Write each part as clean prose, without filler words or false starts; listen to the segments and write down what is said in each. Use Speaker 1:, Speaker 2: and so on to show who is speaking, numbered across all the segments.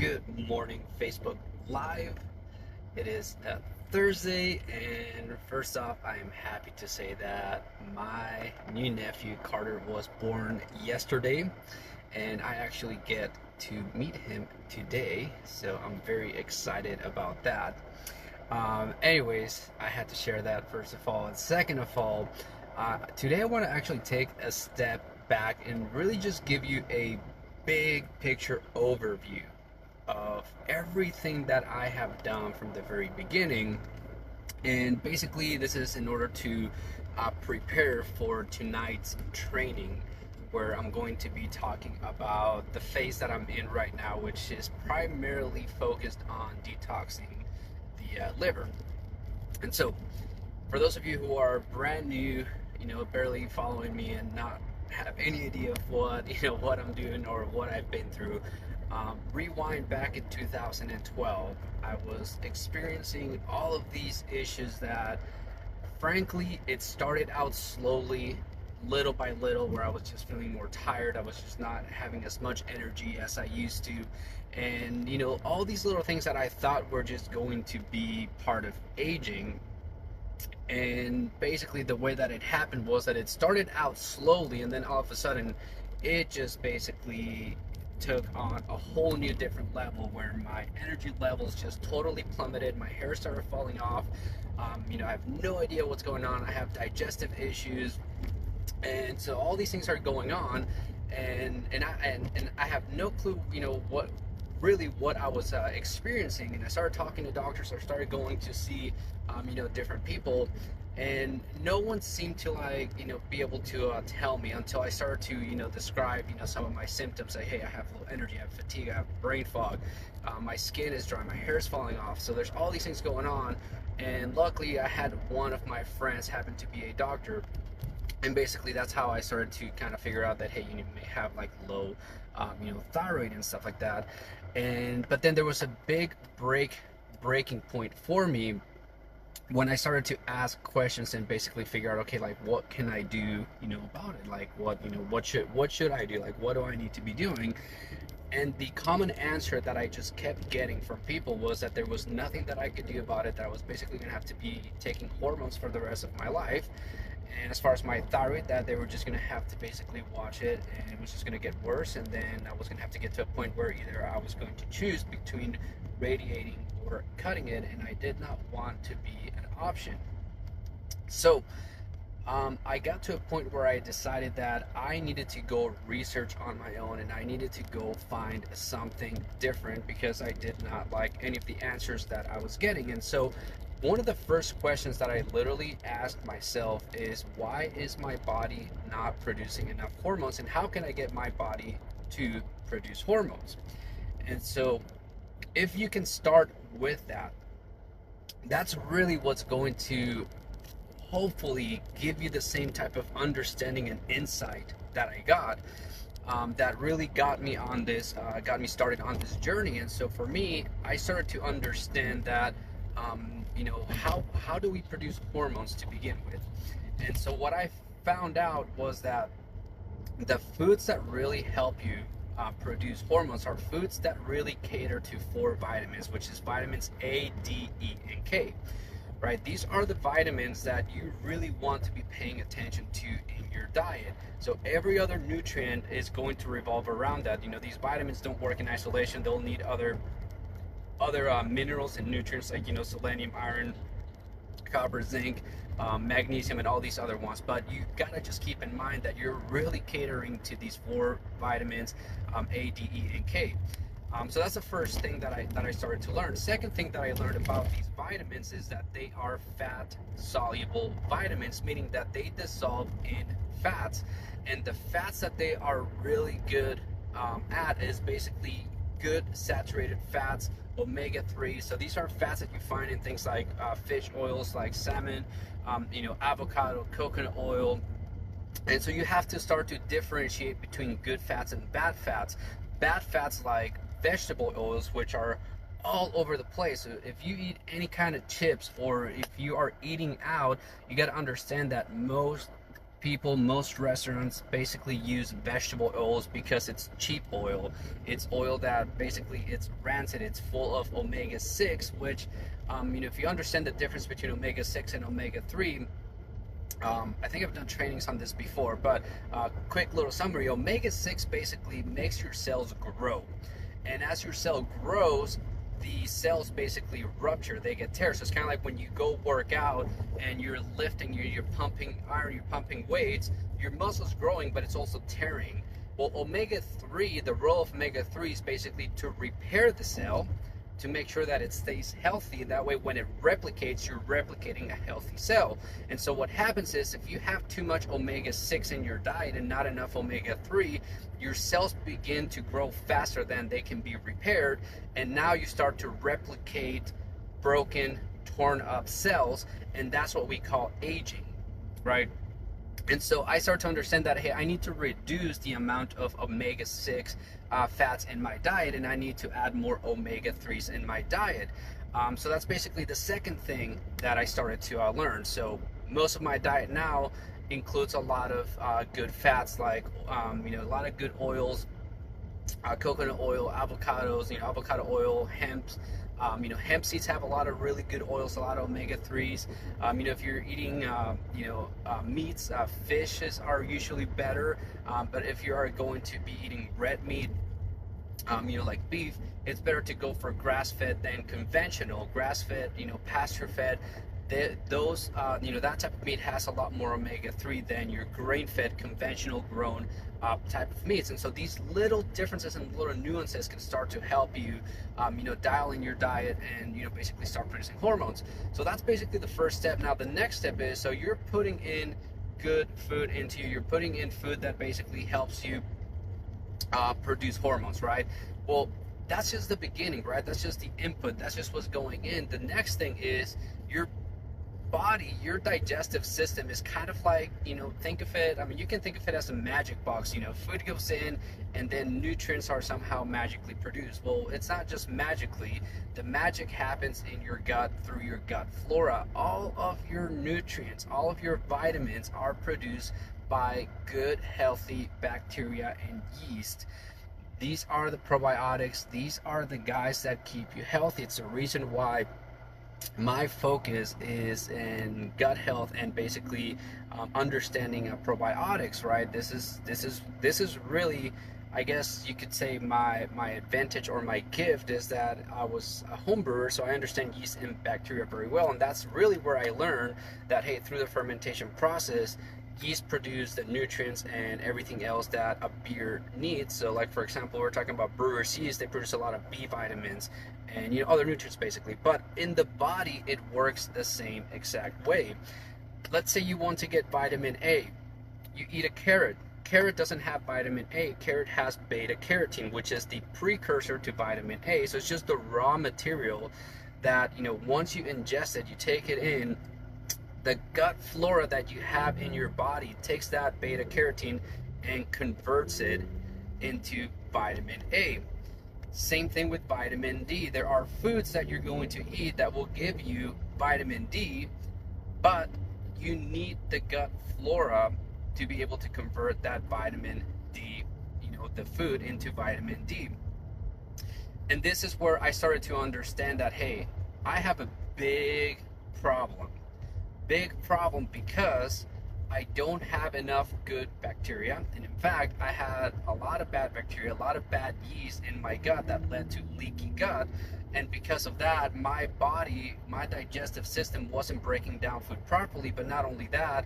Speaker 1: Good morning, Facebook Live. It is Thursday, and first off, I am happy to say that my new nephew Carter was born yesterday, and I actually get to meet him today, so I'm very excited about that. Anyways, I had to share that first of all, and second of all, today I want to actually take a step back and really just give you a big picture overview of everything that I have done from the very beginning. And basically, this is in order to prepare for tonight's training, where I'm going to be talking about the phase that I'm in right now, which is primarily focused on detoxing the liver. And so, for those of you who are brand new, barely following me and not have any idea of what I'm doing or what I've been through, rewind back in 2012, I was experiencing all of these issues that, frankly, it started out slowly, little by little, where I was just feeling more tired. I was just not having as much energy as I used to. And, all these little things that I thought were just going to be part of aging. And basically, the way that it happened was that it started out slowly, and then all of a sudden, it just basically took on a whole new different level where my energy levels just totally plummeted. My hair started falling off. I have no idea what's going on. I have digestive issues, and so all these things are going on, and I have no clue, what I was experiencing. And I started talking to doctors. I started going to see, different people, and no one seemed to be able to tell me until I started to describe some of my symptoms. Say, hey, I have low energy, I have fatigue, I have brain fog, my skin is dry, my hair is falling off. So there's all these things going on, and luckily I had one of my friends happen to be a doctor, and basically that's how I started to kind of figure out that, hey, you may have low thyroid and stuff like that. But then there was a big breaking point for me when I started to ask questions and basically figure out, okay, what can I do, about it? What should I do? What do I need to be doing? And the common answer that I just kept getting from people was that there was nothing that I could do about it, that I was basically gonna have to be taking hormones for the rest of my life. And as far as my thyroid, that they were just gonna have to basically watch it, and it was just gonna get worse, and then I was gonna have to get to a point where either I was going to choose between radiating or cutting it, and I did not want to be an option. So I got to a point where I decided that I needed to go research on my own, and I needed to go find something different because I did not like any of the answers that I was getting. And so one of the first questions that I literally asked myself is, why is my body not producing enough hormones, and how can I get my body to produce hormones? And so if you can start with that, that's really what's going to hopefully give you the same type of understanding and insight that I got, that really got me on this, got me started on this journey. And so for me, I started to understand that, how do we produce hormones to begin with? And so what I found out was that the foods that really help you produce hormones are foods that really cater to 4 vitamins, which is vitamins A, D, E, and K. Right? These are the vitamins that you really want to be paying attention to in your diet. So every other nutrient is going to revolve around that. These vitamins don't work in isolation. They'll need other minerals and nutrients like selenium, iron, copper, zinc, magnesium, and all these other ones. But you gotta just keep in mind that you're really catering to these 4 vitamins, A, D, E, and K. So that's the first thing that I started to learn. Second thing that I learned about these vitamins is that they are fat soluble vitamins, meaning that they dissolve in fats, and the fats that they are really good at is basically good saturated fats, omega-3. So these are fats that you find in things like fish oils like salmon, avocado, coconut oil. And so you have to start to differentiate between good fats and bad fats. Bad fats like vegetable oils, which are all over the place. So if you eat any kind of chips, or if you are eating out, you got to understand that most people, most restaurants basically use vegetable oils because it's cheap oil. It's oil that basically it's rancid. It's full of omega-6, which, if you understand the difference between omega-6 and omega-3, I think I've done trainings on this before, but quick little summary: omega-6 basically makes your cells grow, and as your cell grows, the cells basically rupture, they get tears. So it's kind of like when you go work out and you're lifting, you're pumping iron, you're pumping weights, your muscle's growing, but it's also tearing. Well, omega-3, the role of omega-3 is basically to repair the cell, to make sure that it stays healthy. That way, when it replicates, you're replicating a healthy cell. And so what happens is, if you have too much omega-6 in your diet and not enough omega-3, your cells begin to grow faster than they can be repaired, and now you start to replicate broken, torn up cells, and that's what we call aging, right? And so I start to understand that, hey, I need to reduce the amount of omega-6 fats in my diet, and I need to add more omega-3s in my diet. So that's basically the second thing that I started to learn. So most of my diet now includes a lot of good fats, like a lot of good oils, coconut oil, avocados, avocado oil, hemp. Hemp seeds have a lot of really good oils, a lot of omega-3s. If you're eating, meats, fishes are usually better. But if you are going to be eating red meat, like beef, it's better to go for grass-fed than conventional. Grass-fed, pasture-fed. That type of meat has a lot more omega-3 than your grain-fed, conventional grown type of meats. And so these little differences and little nuances can start to help you, dial in your diet and, basically start producing hormones. So that's basically the first step. Now, the next step is, so you're putting in good food into you. You're putting in food that basically helps you produce hormones, right? Well, that's just the beginning, right? That's just the input. That's just what's going in. The next thing is your body, your digestive system is kind of like, think of it, you can think of it as a magic box. Food goes in and then nutrients are somehow magically produced. Well, it's not just magically. The magic happens in your gut through your gut flora. All of your nutrients, all of your vitamins are produced by good, healthy bacteria and yeast. These are the probiotics. These are the guys that keep you healthy. It's the reason why my focus is in gut health and basically understanding of probiotics, right? This is really, I guess you could say, my advantage or my gift is that I was a home brewer, so I understand yeast and bacteria very well. And that's really where I learned that, hey, through the fermentation process, yeast produce the nutrients and everything else that a beer needs. So like, for example, we're talking about brewer's yeast, they produce a lot of B vitamins and other nutrients basically. But in the body, it works the same exact way. Let's say you want to get vitamin A. You eat a carrot. Carrot doesn't have vitamin A. Carrot has beta carotene, which is the precursor to vitamin A. So it's just the raw material that, once you ingest it, you take it in, the gut flora that you have in your body takes that beta carotene and converts it into vitamin A. Same thing with vitamin D. There are foods that you're going to eat that will give you vitamin D, but you need the gut flora to be able to convert that vitamin D, the food, into vitamin D. And this is where I started to understand that, hey, I have a big problem because I don't have enough good bacteria. And in fact, I had a lot of bad bacteria, a lot of bad yeast in my gut that led to leaky gut. And because of that, my body, my digestive system wasn't breaking down food properly. But not only that,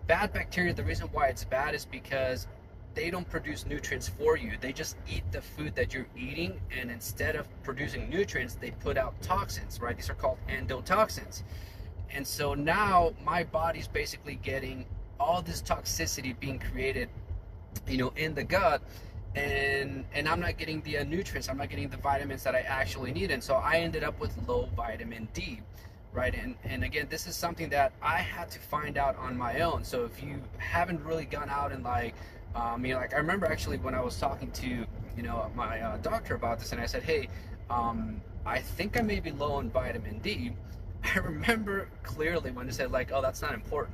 Speaker 1: bad bacteria, the reason why it's bad is because they don't produce nutrients for you. They just eat the food that you're eating, and instead of producing nutrients, they put out toxins, right? These are called endotoxins. And so now my body's basically getting all this toxicity being created, in the gut, and I'm not getting the nutrients, I'm not getting the vitamins that I actually need. And so I ended up with low vitamin D, right? And again, this is something that I had to find out on my own. So if you haven't really gone out and like I remember actually when I was talking to my doctor about this, and I said, hey, I think I may be low on vitamin D. I remember clearly when they said, like, oh, that's not important.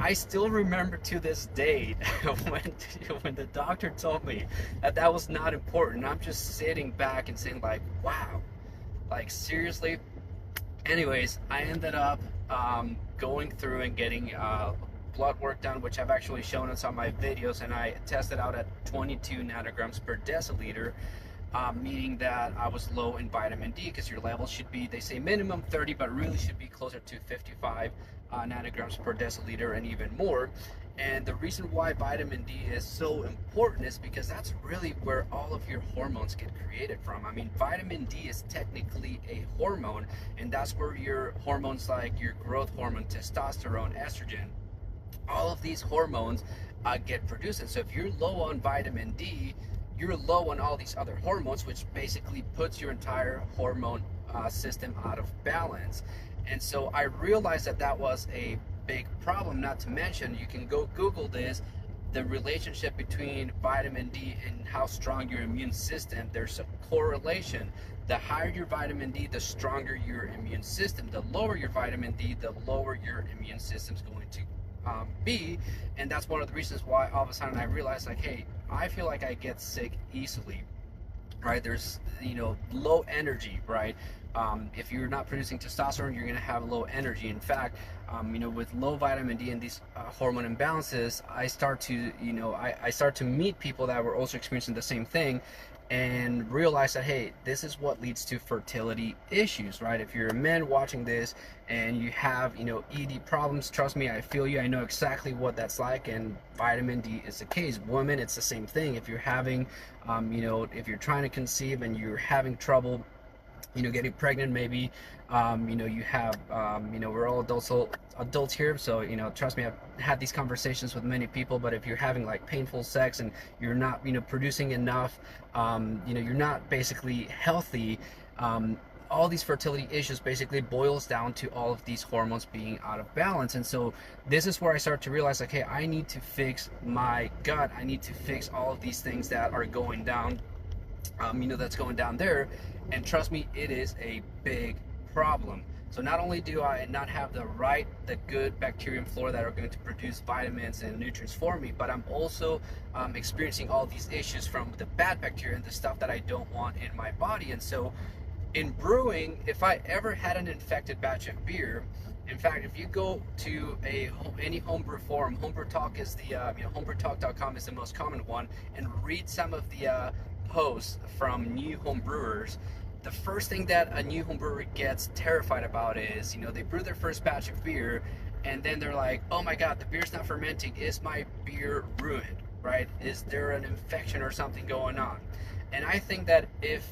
Speaker 1: I still remember to this day when when the doctor told me that that was not important. I'm just sitting back and saying like, wow, like seriously. Anyways, I ended up going through and getting blood work done, which I've actually shown in some of my videos, and I tested out at 22 nanograms per deciliter, meaning that I was low in vitamin D, because your levels should be, they say minimum 30, but really should be closer to 55 nanograms per deciliter and even more. And the reason why vitamin D is so important is because that's really where all of your hormones get created from. I mean, vitamin D is technically a hormone, and that's where your hormones like your growth hormone, testosterone, estrogen, all of these hormones get produced. And so if you're low on vitamin D, you're low on all these other hormones, which basically puts your entire hormone system out of balance. And so I realized that that was a big problem. Not to mention, you can go Google this, the relationship between vitamin D and how strong your immune system. There's a correlation. The higher your vitamin D, the stronger your immune system. The lower your vitamin D, the lower your immune system's going to be. And that's one of the reasons why all of a sudden I realized, like, hey, I feel like I get sick easily, right? There's, you know, low energy, right? If you're not producing testosterone, you're going to have low energy. In fact, you know, with low vitamin D and these hormone imbalances, I start to, you know, I start to meet people that were also experiencing the same thing, and realize that, hey, this is what leads to fertility issues, right? If you're a man watching this and you have, you know, ED problems, trust me, I feel you. I know exactly what that's like, and vitamin D is the case. Women, it's the same thing. If you're having, you know, if you're trying to conceive and you're having trouble, you know, getting pregnant, maybe, you know, you have, you know, we're all adults here, so, you know, trust me, I've had these conversations with many people. But if you're having like painful sex and you're not, you know, producing enough, you know, you're not basically healthy, all these fertility issues basically boils down to all of these hormones being out of balance. And so this is where I start to realize, like, hey, I need to fix my gut. I need to fix all of these things that are going down, you know, that's going down there. And trust me, it is a big problem. So not only do I not have the good bacteria and flora that are going to produce vitamins and nutrients for me, but I'm also experiencing all these issues from the bad bacteria and the stuff that I don't want in my body. And so in brewing, if I ever had an infected batch of beer, in fact, if you go to any homebrew forum, Homebrew Talk is the, you know, homebrewtalk.com is the most common one, and read some of the posts from new home brewers, the first thing that a new home brewer gets terrified about is, you know, they brew their first batch of beer and then they're like, oh my god, the beer's not fermenting. Is my beer ruined, right? Is there an infection or something going on? And I think that if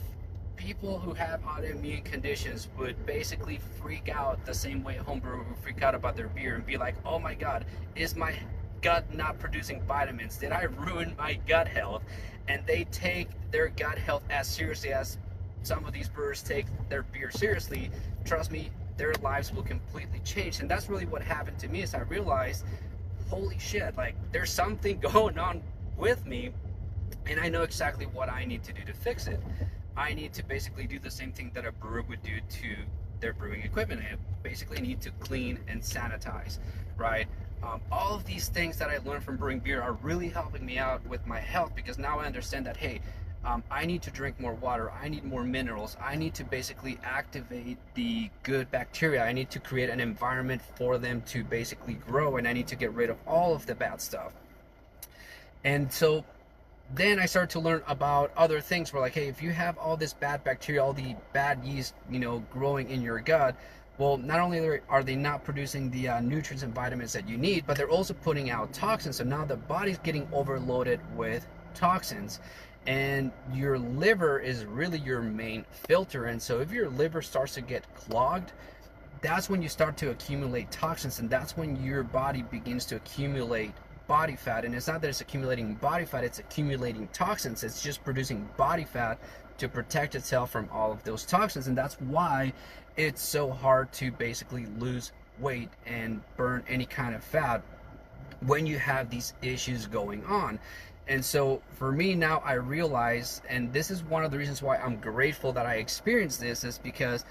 Speaker 1: people who have autoimmune conditions would basically freak out the same way a home brewer would freak out about their beer and be like, oh my god, is my gut not producing vitamins? Did I ruin my gut health? And they take their gut health as seriously as some of these brewers take their beer seriously, trust me, their lives will completely change. And that's really what happened to me, is I realized, holy shit, like, there's something going on with me, and I know exactly what I need to do to fix it. I need to basically do the same thing that a brewer would do to their brewing equipment. I basically need to clean and sanitize, right? All of these things that I learned from brewing beer are really helping me out with my health, because now I understand that, hey, I need to drink more water, I need more minerals, I need to basically activate the good bacteria, I need to create an environment for them to basically grow, and I need to get rid of all of the bad stuff. And so then I started to learn about other things where, like, hey, if you have all this bad bacteria, all the bad yeast, you know, growing in your gut, well, not only are they not producing the nutrients and vitamins that you need, but they're also putting out toxins. So now the body's getting overloaded with toxins, and your liver is really your main filter. And so if your liver starts to get clogged, that's when you start to accumulate toxins, and that's when your body begins to accumulate body fat. And it's not that it's accumulating body fat, it's accumulating toxins. It's just producing body fat to protect itself from all of those toxins. And that's why it's so hard to basically lose weight and burn any kind of fat when you have these issues going on. And so for me now, I realize, and this is one of the reasons why I'm grateful that I experienced this, is because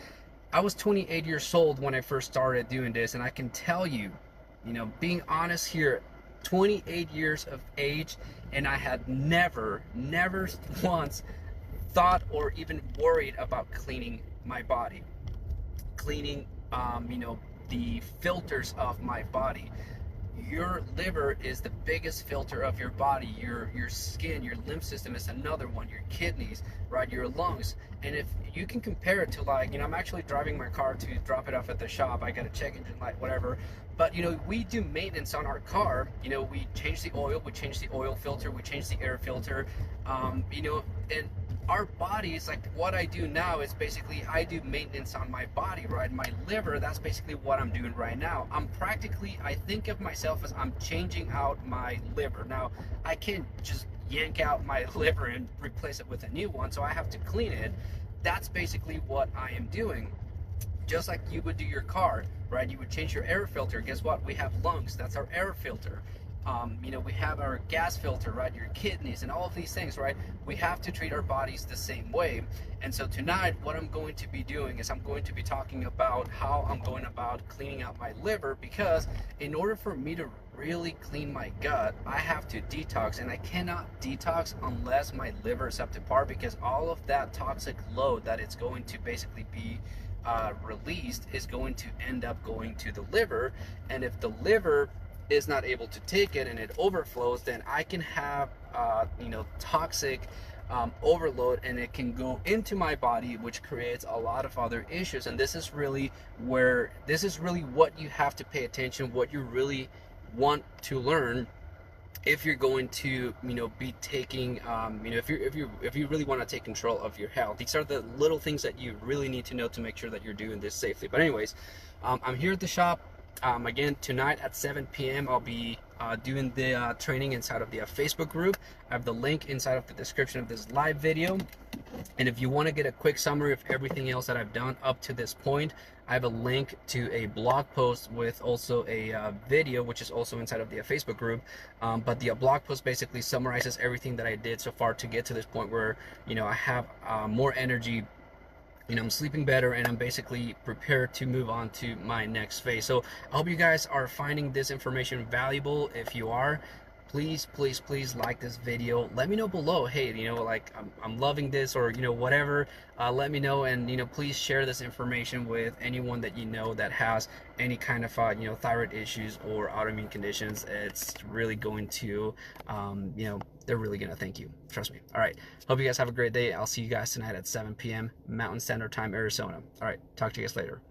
Speaker 1: I was 28 years old when I first started doing this, and I can tell you, You know, being honest here, 28 years of age, and I had never once thought or even worried about cleaning my body, cleaning, you know, the filters of my body. Your liver is the biggest filter of your body. Your skin, your lymph system is another one. Your kidneys, right? Your lungs. And if you can compare it to, like, you know, I'm actually driving my car to drop it off at the shop. I got a check engine light, whatever. But, you know, we do maintenance on our car. You know, we change the oil, we change the oil filter, we change the air filter. You know, and our bodies, like what I do now is basically I do maintenance on my body, right? My liver, that's basically what I'm doing right now. I'm practically, I think of myself as I'm changing out my liver. Now, I can't just yank out my liver and replace it with a new one, so I have to clean it. That's basically what I am doing. Just like you would do your car, right? You would change your air filter. Guess what? We have lungs. That's our air filter. You know, we have our gas filter, right? Your kidneys and all of these things, right? We have to treat our bodies the same way. And so tonight, what I'm going to be doing is I'm going to be talking about how I'm going about cleaning out my liver, because in order for me to really clean my gut, I have to detox, and I cannot detox unless my liver is up to par, because all of that toxic load that it's going to basically be released is going to end up going to the liver. And if the liver is not able to take it and it overflows, then I can have you know, toxic overload, and it can go into my body, which creates a lot of other issues. And this is really what you have to pay attention, what you really want to learn if you're going to, you know, be taking, you know, if you really want to take control of your health. These are the little things that you really need to know to make sure that you're doing this safely. But anyways, I'm here at the shop. Again, tonight at 7 p.m. I'll be doing the training inside of the Facebook group. I have the link inside of the description of this live video. And if you want to get a quick summary of everything else that I've done up to this point, I have a link to a blog post with also a video, which is also inside of the Facebook group. But the blog post basically summarizes everything that I did so far to get to this point where, you know, I have more energy. You know, I'm sleeping better, and I'm basically prepared to move on to my next phase. So I hope you guys are finding this information valuable. If you are, please like this video. Let me know below, hey, you know, like I'm loving this, or, you know, whatever. Let me know, and, you know, please share this information with anyone that you know that has any kind of you know, thyroid issues or autoimmune conditions. It's really going to you know, they're really gonna thank you, trust me. All right, hope you guys have a great day. I'll see you guys tonight at 7 p.m. Mountain Standard Time, Arizona. All right, talk to you guys later.